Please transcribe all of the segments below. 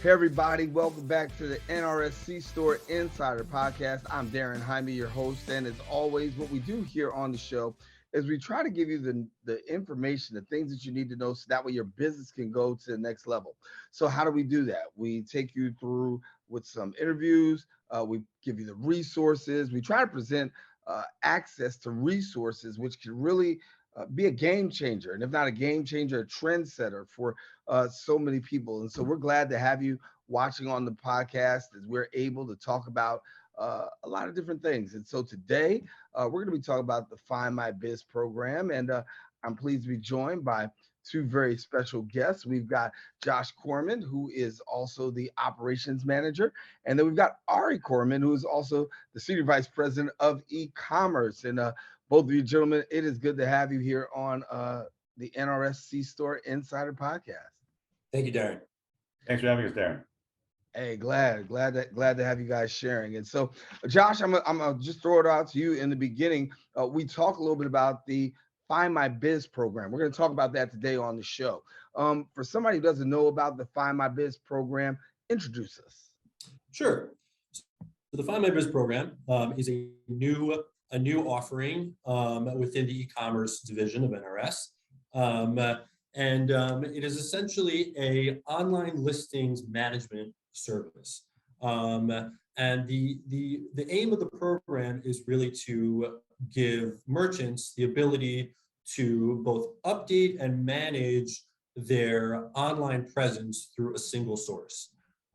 Hey everybody, welcome back to the NRS C-Store Insider Podcast. I'm Darren Jaime, your host, and as always, what we do here on the show is we try to give you the information, the things that you need to know so that way your business can go to the next level. So how do we do that? We take you through with some interviews, we give you the resources, we try to present access to resources which can really be a game changer, and if not a game changer, a trendsetter for so many people. And so we're glad to have you watching on the podcast as we're able to talk about a lot of different things. And so today we're going to be talking about the Find My Biz program. And I'm pleased to be joined by two very special guests. We've got Josh Corman, who is also the operations manager. And then we've got Ari Corman, who is also the senior vice president of e-commerce. And both of you gentlemen, it is good to have you here on the NRS C-Store Insider Podcast. Thank you, Darren. Thanks for having us, Darren. Hey, glad to have you guys sharing. And so, Josh, I'm gonna just throw it out to you in the beginning. We talk a little bit about the Find My Biz program. We're going to talk about that today on the show. For somebody who doesn't know about the Find My Biz program, introduce us. Sure. So the Find My Biz program is a new offering within the e-commerce division of NRS. It is essentially a online listings management service. And the aim of the program is really to give merchants the ability to both update and manage their online presence through a single source.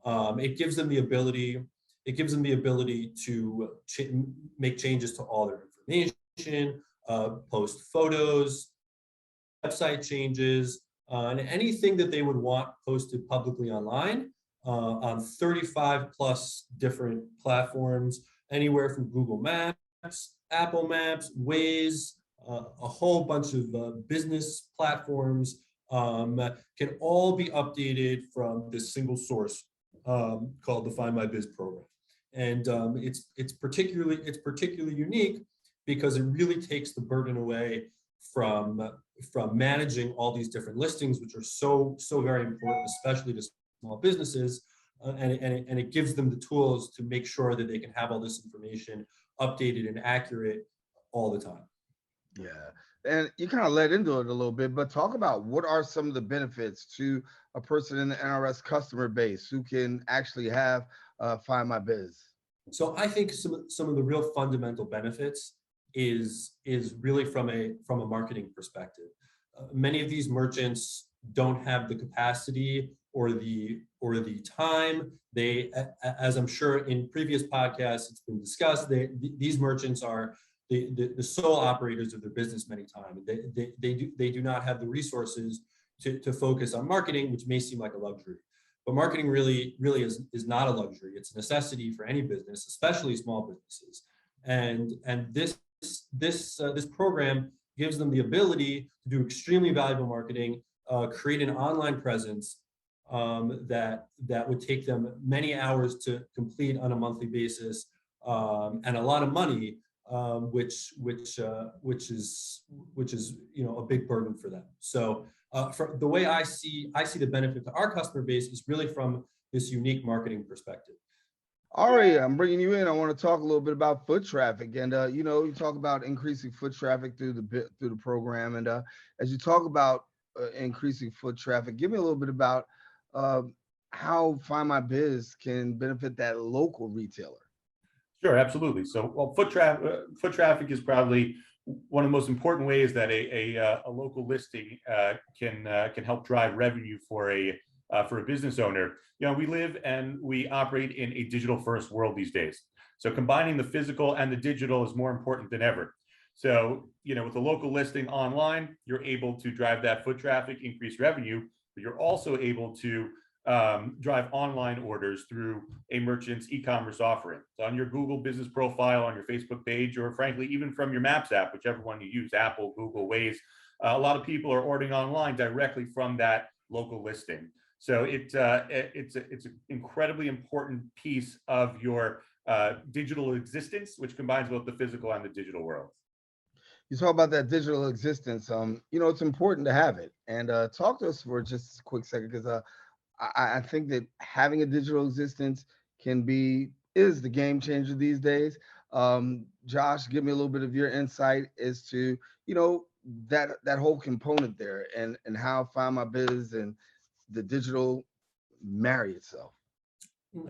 It gives them the ability to make changes to all their information, post photos, website changes, and anything that they would want posted publicly online on 35 plus different platforms, anywhere from Google Maps, Apple Maps, Waze, a whole bunch of business platforms can all be updated from this single source called the Find My Biz program. And it's particularly unique because it really takes the burden away from managing all these different listings, which are so very important, especially to small businesses, and it gives them the tools to make sure that they can have all this information updated and accurate all the time. Yeah, and you kind of led into it a little bit, but talk about what are some of the benefits to a person in the NRS customer base who can actually have Find My Biz. So I think some of the real fundamental benefits is really from a marketing perspective. Many of these merchants don't have the capacity or the time. They, as I'm sure in previous podcasts it's been discussed, these merchants are the sole operators of their business many times. They do not have the resources to focus on marketing, which may seem like a luxury. But marketing really is not a luxury. It's a necessity for any business, especially small businesses. And this program gives them the ability to do extremely valuable marketing, create an online presence that would take them many hours to complete on a monthly basis, and a lot of money, which is a big burden for them. So for the way I see the benefit to our customer base is really from this unique marketing perspective. Ari, I'm bringing you in. I want to talk a little bit about foot traffic, and you talk about increasing foot traffic through the program, and as you talk about increasing foot traffic, give me a little bit about how Find My Biz can benefit that local retailer. Sure, absolutely. So, well, foot traffic is probably one of the most important ways that a local listing can help drive revenue for a business owner. We live and we operate in a digital first world these days. So combining the physical and the digital is more important than ever. So, with the local listing online, you're able to drive that foot traffic, increase revenue, but you're also able to drive online orders through a merchant's e-commerce offering. So on your Google business profile, on your Facebook page, or frankly, even from your Maps app, whichever one you use, Apple, Google, Waze, a lot of people are ordering online directly from that local listing. So it's an incredibly important piece of your digital existence, which combines both the physical and the digital world. You talk about that digital existence. It's important to have it. And talk to us for just a quick second, because I think that having a digital existence is the game changer these days. Josh, give me a little bit of your insight as to you know that whole component there and how Find My Biz and the digital marry itself.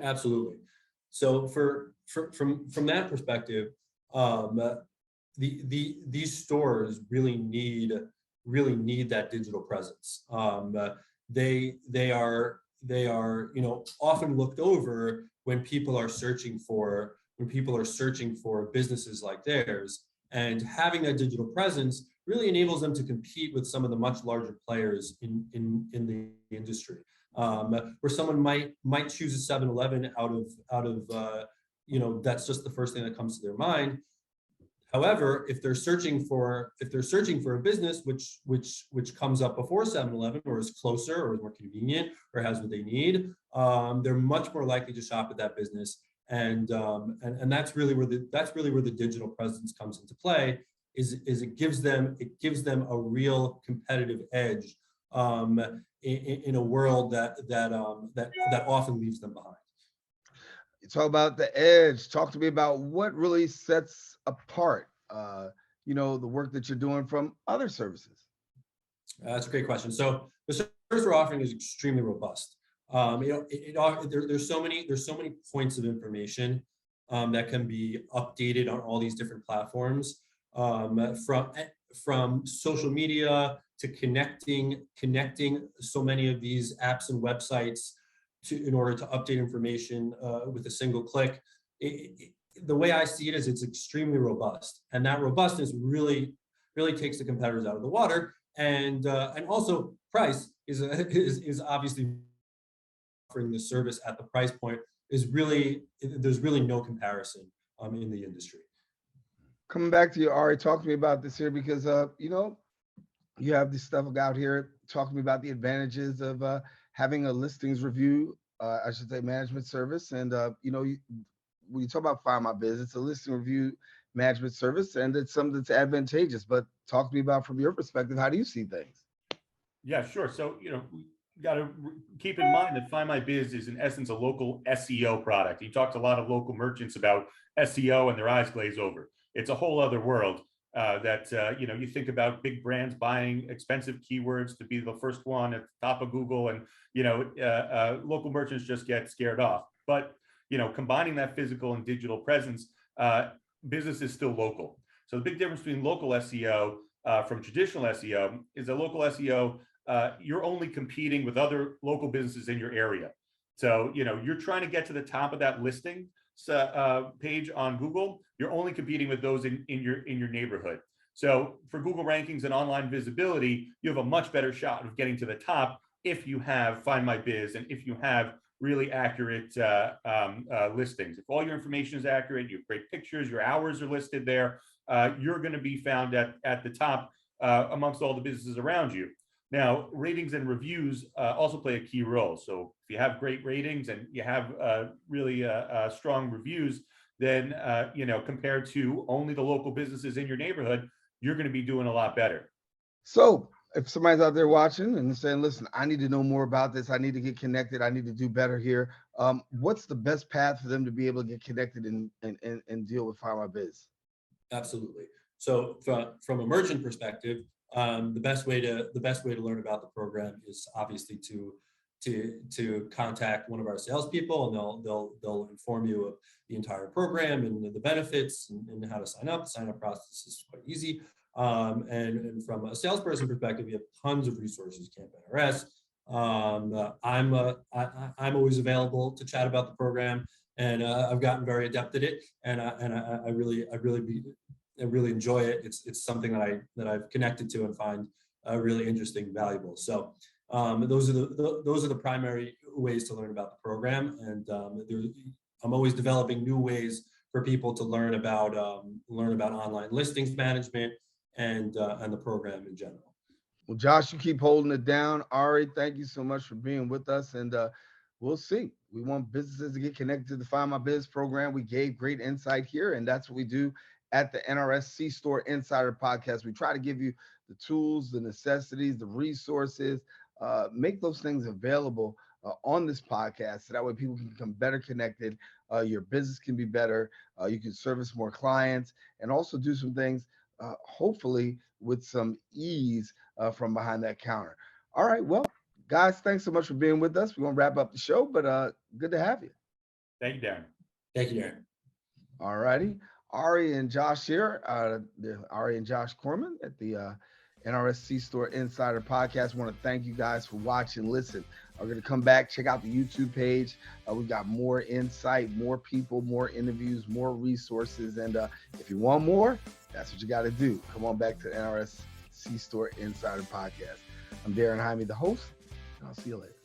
Absolutely. So from that perspective, these stores really need that digital presence. They are often looked over when people are searching for businesses like theirs, and having that digital presence really enables them to compete with some of the much larger players in the industry. Where someone might choose a 7-Eleven out of that's just the first thing that comes to their mind. However, if they're searching for a business which comes up before 7-Eleven or is closer or is more convenient or has what they need, they're much more likely to shop at that business. And that's really where the digital presence comes into play. Is it gives them a real competitive edge in a world that often leaves them behind. You talk about the edge. Talk to me about what really sets apart, the work that you're doing from other services. That's a great question. So the service we're offering is extremely robust. There's so many points of information that can be updated on all these different platforms, from social media to connecting so many of these apps and websites in order to update information with a single click. The way I see it is it's extremely robust, and that robustness really takes the competitors out of the water. And also price is obviously offering the service at the price point there's really no comparison in the industry. Coming back to you, Ari, talk to me about this here because you have this stuff out here. Talk to me about the advantages of having a listings review, I should say, management service. And when you talk about Find My Biz, it's a listing review management service, and it's something that's advantageous. But talk to me about, from your perspective, how do you see things? Yeah, sure. So, we got to keep in mind that Find My Biz is in essence a local SEO product. You talk to a lot of local merchants about SEO and their eyes glaze over. It's a whole other world you think about big brands buying expensive keywords to be the first one at the top of Google, and local merchants just get scared off. But combining that physical and digital presence, business is still local. So the big difference between local SEO from traditional SEO is that local SEO, you're only competing with other local businesses in your area. So you're trying to get to the top of that listing page on Google. You're only competing with those in your neighborhood. So for Google rankings and online visibility, you have a much better shot of getting to the top if you have Find My Biz and if you have really accurate listings. If all your information is accurate, you have great pictures, your hours are listed there, you're going to be found at the top amongst all the businesses around you. Now, ratings and reviews also play a key role. So if you have great ratings and you have really strong reviews, then compared to only the local businesses in your neighborhood, you're going to be doing a lot better. So if somebody's out there watching and saying, listen, I need to know more about this, I need to get connected, I need to do better here, what's the best path for them to be able to get connected and deal with Find My Biz? Absolutely. So from a merchant perspective, the best way to learn about the program is obviously to contact one of our salespeople, and they'll inform you of the entire program and the benefits and how to sign up. The sign up process is quite easy. And from a salesperson perspective, we have tons of resources. Camp NRS. I'm always available to chat about the program, and I've gotten very adept at it, and I really enjoy it. It's something that I've connected to and find really interesting and valuable. So those are the primary ways to learn about the program, and I'm always developing new ways for people to learn about online listings management and the program in general. Well, Josh, you keep holding it down. Ari, thank you so much for being with us, and we'll see. We want businesses to get connected to the Find My Biz program. We gave great insight here, and that's what we do at the NRS C-Store Insider Podcast. We try to give you the tools, the necessities, the resources, make those things available on this podcast, so that way people can become better connected. Your business can be better. You can service more clients and also do some things, hopefully with some ease from behind that counter. All right, well, guys, thanks so much for being with us. We're gonna wrap up the show, but good to have you. Thank you, Darren. Thank you, Darren. All righty. Ari and Josh here, Ari and Josh Corman at the NRS C-Store Insider Podcast. I want to thank you guys for watching. Listen, we're going to come back, check out the YouTube page. We've got more insight, more people, more interviews, more resources. And if you want more, that's what you got to do. Come on back to the NRS C-Store Insider Podcast. I'm Darren Jaime, the host, and I'll see you later.